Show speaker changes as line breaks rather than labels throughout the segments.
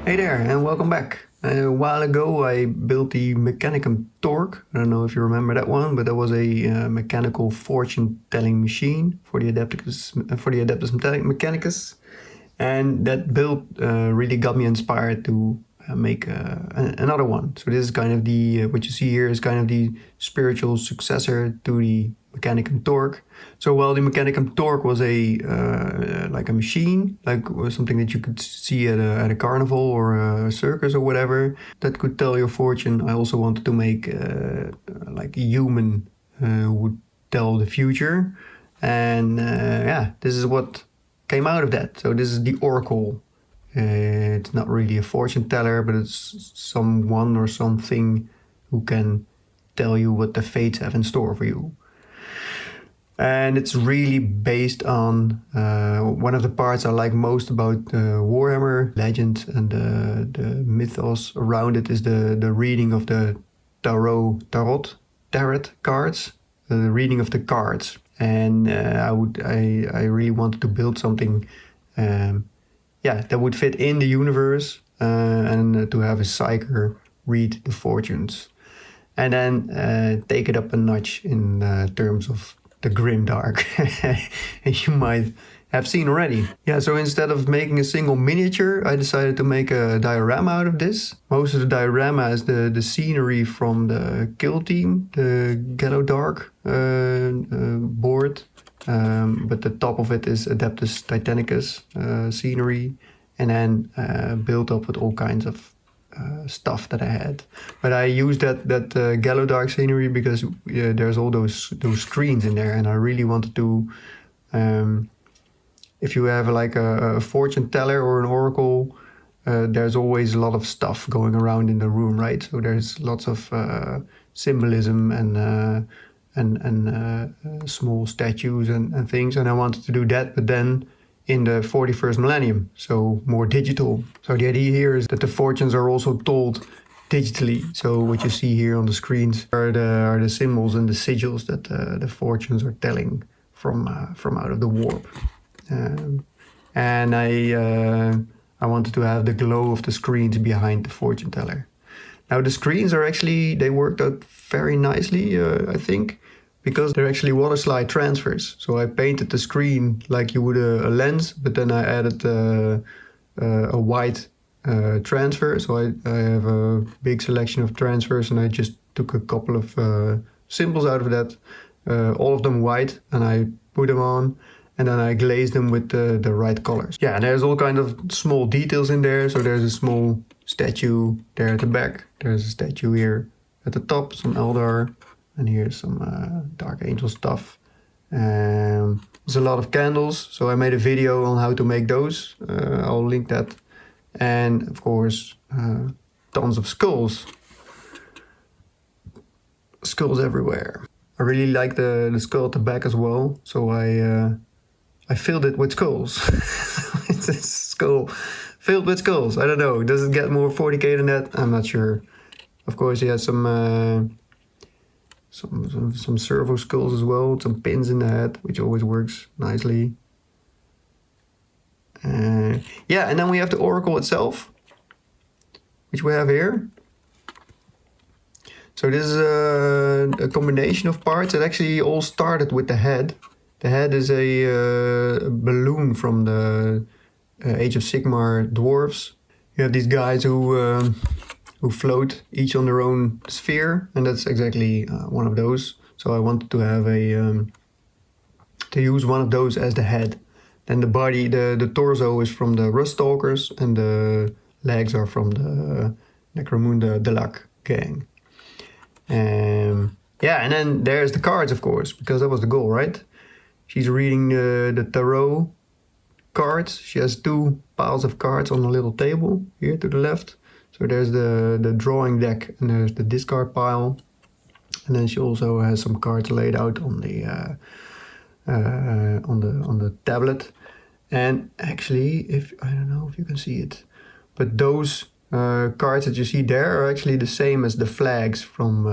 Hey there and welcome back. A while ago I built the Mechanicum Torque. I don't know if you remember that one, but that was a mechanical fortune telling machine for the Adeptus Mechanicus. And that build really got me inspired to make another one. So this is kind of the, what you see here is kind of the spiritual successor to the Mechanicum Torque. So while the Mechanicum Torque was like a machine, like something that you could see at a carnival or a circus or whatever, that could tell your fortune, I also wanted to make like a human who would tell the future. And yeah, this is what came out of that. So this is the Oracle. It's not really a fortune teller, but it's someone or something who can tell you what the fates have in store for you. And it's really based on one of the parts I like most about Warhammer legend and the mythos around it is the reading of the tarot cards, the reading of the cards. And I really wanted to build something, that would fit in the universe and to have a psyker read the fortunes, and then take it up a notch in terms of the grimdark, as you might have seen already. Yeah, so instead of making a single miniature, I decided to make a diorama out of this. Most of the diorama is the scenery from the kill team, the Gallowdark board. But the top of it is Adeptus Titanicus scenery, and then built up with all kinds of stuff that I had. But I used that Gallowdark scenery because there's all those screens in there, and I really wanted to. If you have like a fortune teller or an oracle, there's always a lot of stuff going around in the room, right? So there's lots of symbolism and small statues and things, and I wanted to do that, but then in the 41st millennium, so more digital. So the idea here is that the fortunes are also told digitally. So what you see here on the screens are the symbols and the sigils that the fortunes are telling from out of the warp. And I wanted to have the glow of the screens behind the fortune teller. Now the screens are actually, they worked out very nicely, I think, because they're actually water slide transfers. So I painted the screen like you would a lens, but then I added a white transfer. So I have a big selection of transfers, and I just took a couple of symbols out of that, all of them white, and I put them on, and then I glazed them with the right colors. Yeah, and there's all kind of small details in there. So there's a small statue there at the back. There's a statue here at the top, some Eldar. And here's some Dark Angel stuff. There's a lot of candles, so I made a video on how to make those. I'll link that. And of course, tons of skulls. Skulls everywhere. I really like the skull at the back as well, so I filled it with skulls. It's a skull filled with skulls. I don't know, does it get more 40k than that? I'm not sure. Of course, he has some servo skulls as well, some pins in the head, which always works nicely. Yeah, and then we have the oracle itself, which we have here. So this is a combination of parts. It actually all started with the head. The head is a balloon from the Age of Sigmar dwarves. You have these guys who float each on their own sphere, and that's exactly one of those. So I wanted to have to use one of those as the head. Then the body, the torso is from the Ruststalkers, and the legs are from the Necromunda Delac gang. Yeah, and then there's the cards, of course, because that was the goal, right? She's reading the tarot cards. She has two piles of cards on a little table here to the left. So there's the drawing deck, and there's the discard pile, and then she also has some cards laid out on the tablet. And actually, I don't know if you can see it, but those cards that you see there are actually the same as the flags from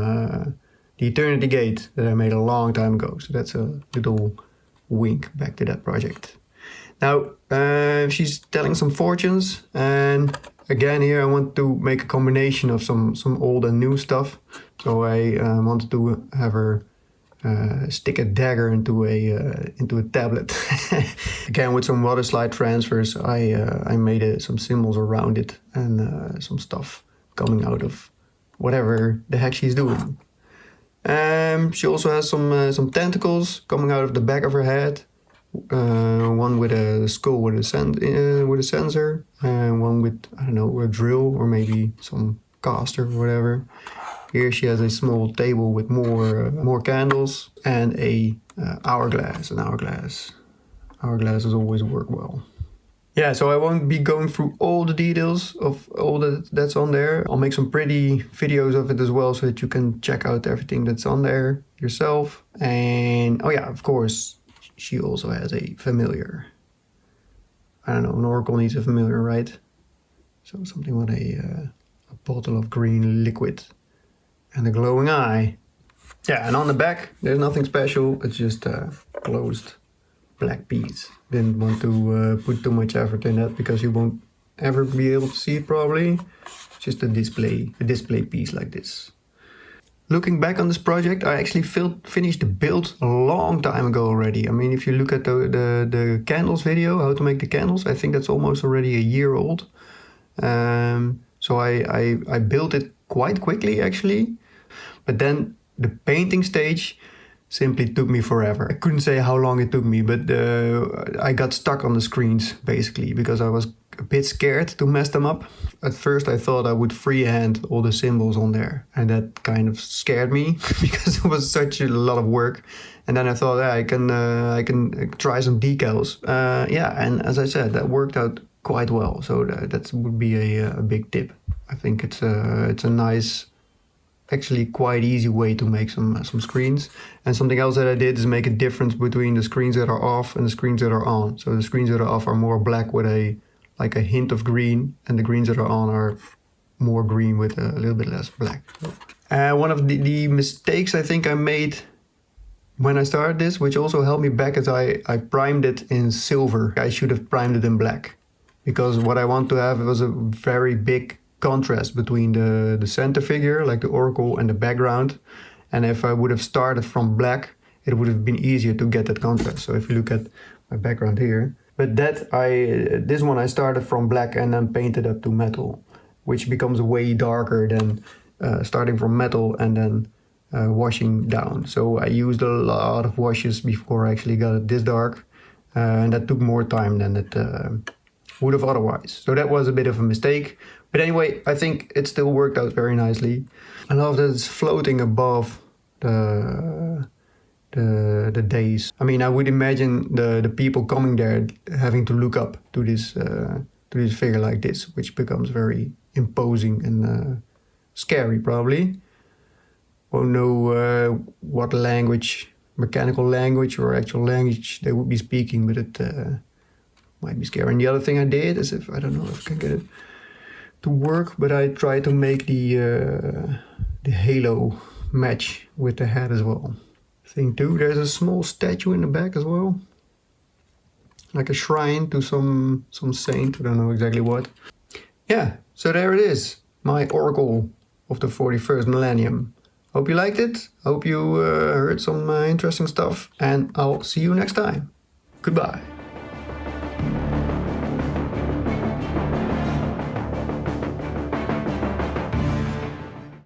the Eternity Gate that I made a long time ago. So that's a little wink back to that project. Now she's telling some fortunes, and Again, here I want to make a combination of some old and new stuff. So I wanted to have her stick a dagger into a tablet. Again, with some water slide transfers, I made some symbols around it and some stuff coming out of whatever the heck she's doing. She also has some tentacles coming out of the back of her head. One with a skull with a sensor, and one with, I don't know, a drill or maybe some caster or whatever. Here she has a small table with more candles and a hourglass. Hourglasses always work well. Yeah, so I won't be going through all the details of all that's on there. I'll make some pretty videos of it as well so that you can check out everything that's on there yourself. And oh yeah, of course, she also has a familiar. I don't know, an oracle needs a familiar, right? So something with a bottle of green liquid and a glowing eye. Yeah, and on the back, there's nothing special. It's just a closed black piece. Didn't want to put too much effort in that because you won't ever be able to see it probably. Just a display piece like this. Looking back on this project, I actually finished the build a long time ago already. I mean, if you look at the candles video, how to make the candles, I think that's almost already a year old. So I built it quite quickly actually. But then the painting stage simply took me forever. I couldn't say how long it took me, but I got stuck on the screens basically because I was a bit scared to mess them up. At first I thought I would freehand all the symbols on there, and that kind of scared me because it was such a lot of work. And then I thought, yeah, I can try some decals. Yeah, and as I said, that worked out quite well. So that would be a big tip. I think it's a nice, actually quite easy way to make some screens. And something else that I did is make a difference between the screens that are off and the screens that are on. So the screens that are off are more black with a hint of green, and the greens that are on are more green with a little bit less black. One of the mistakes I think I made when I started this, which also held me back, is I primed it in silver. I should have primed it in black, because what I want to have was a very big contrast between the center figure, like the oracle, and the background. And if I would have started from black, it would have been easier to get that contrast. So if you look at my background here, but this one I started from black and then painted up to metal, which becomes way darker than starting from metal and then washing down. So I used a lot of washes before I actually got it this dark, and that took more time than it would have otherwise. So that was a bit of a mistake. But anyway, I think it still worked out very nicely. I love that it's floating above the days. I mean, I would imagine the people coming there having to look up to this figure like this, which becomes very imposing and scary probably. Won't know what language, mechanical language or actual language they would be speaking, but it might be scary. And the other thing I did is, I don't know if I can get it to work, but I tried to make the halo match with the head as well. Thing too, there's a small statue in the back as well, like a shrine to some saint, I don't know exactly what. Yeah, so there it is, my oracle of the 41st millennium. Hope you liked it, hope you heard some interesting stuff, and I'll see you next time. Goodbye.